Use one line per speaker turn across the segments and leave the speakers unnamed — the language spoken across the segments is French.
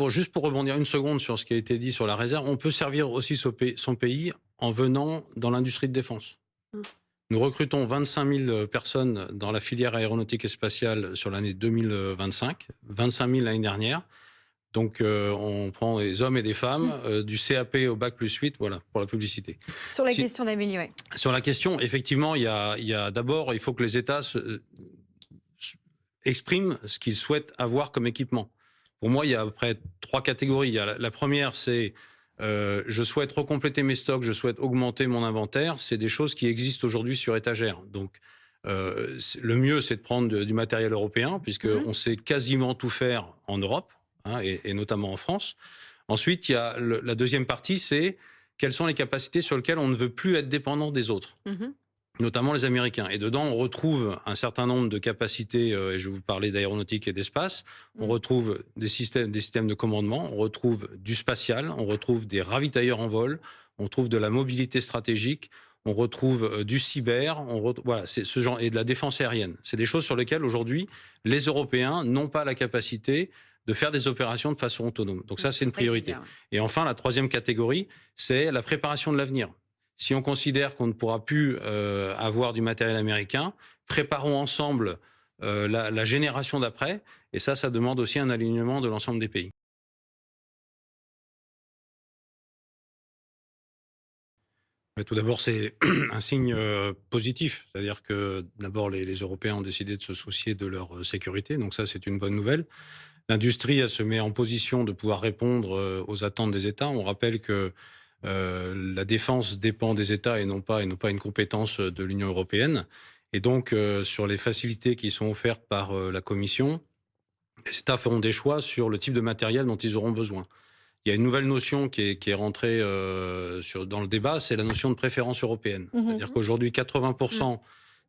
Juste pour rebondir une seconde sur ce qui a été dit sur la réserve, on peut servir aussi son pays en venant dans l'industrie de défense.
Mmh.
Nous recrutons 25 000 personnes dans la filière aéronautique et spatiale sur l'année 2025, 25 000 l'année dernière. Donc, on prend des hommes et des femmes, du CAP au bac+8, voilà, pour la publicité.
Sur la
Si,
question d'améliorer.
sur la question, effectivement, d'abord, il faut que les États expriment ce qu'ils souhaitent avoir comme équipement. Pour moi, il y a à peu près 3 catégories. Il y a la première, c'est je souhaite recompléter mes stocks, je souhaite augmenter mon inventaire. C'est des choses qui existent aujourd'hui sur étagère. Donc, le mieux, c'est de prendre du matériel européen, puisqu'on sait quasiment tout faire en Europe, hein, et notamment en France. Ensuite, il y a la deuxième partie, c'est quelles sont les capacités sur lesquelles on ne veut plus être dépendant des autres,
Mmh.
notamment les Américains. Et dedans, on retrouve un certain nombre de capacités, et je vais vous parler d'aéronautique et d'espace. On retrouve des systèmes de commandement, on retrouve du spatial, on retrouve des ravitailleurs en vol, on trouve de la mobilité stratégique, on retrouve du cyber, voilà, c'est ce genre, et de la défense aérienne. C'est des choses sur lesquelles aujourd'hui, les Européens n'ont pas la capacité de faire des opérations de façon autonome. Donc ça, c'est une
Ça, il faut
priorité.
dire, ouais.
Et enfin, la troisième catégorie, c'est la préparation de l'avenir. Si on considère qu'on ne pourra plus avoir du matériel américain, préparons ensemble la génération d'après. Et ça demande aussi un alignement de l'ensemble des pays. Mais tout d'abord, c'est un signe positif. C'est-à-dire que d'abord, les Européens ont décidé de se soucier de leur sécurité. Donc ça, c'est une bonne nouvelle. L'industrie, elle se met en position de pouvoir répondre aux attentes des États. On rappelle que la défense dépend des États et non pas une compétence de l'Union européenne. Et donc, sur les facilités qui sont offertes par la Commission, les États feront des choix sur le type de matériel dont ils auront besoin. Il y a une nouvelle notion qui est rentrée dans le débat, c'est la notion de préférence européenne. C'est-à-dire
Mmh.
qu'aujourd'hui,
Mmh.
80%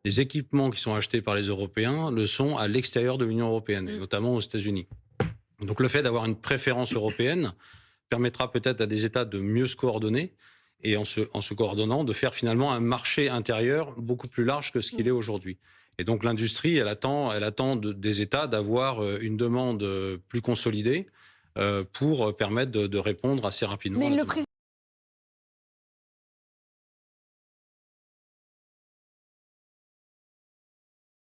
des équipements qui sont achetés par les Européens le sont à l'extérieur de l'Union européenne, et
Mmh.
notamment aux États-Unis. Donc le fait d'avoir une préférence européenne permettra peut-être à des États de mieux se coordonner et en se coordonnant, de faire finalement un marché intérieur beaucoup plus large que ce qu'il est
Mmh.
aujourd'hui. Et donc l'industrie, elle attend des États d'avoir une demande plus consolidée pour permettre de répondre assez rapidement
Mais
à
il
la
le
demande.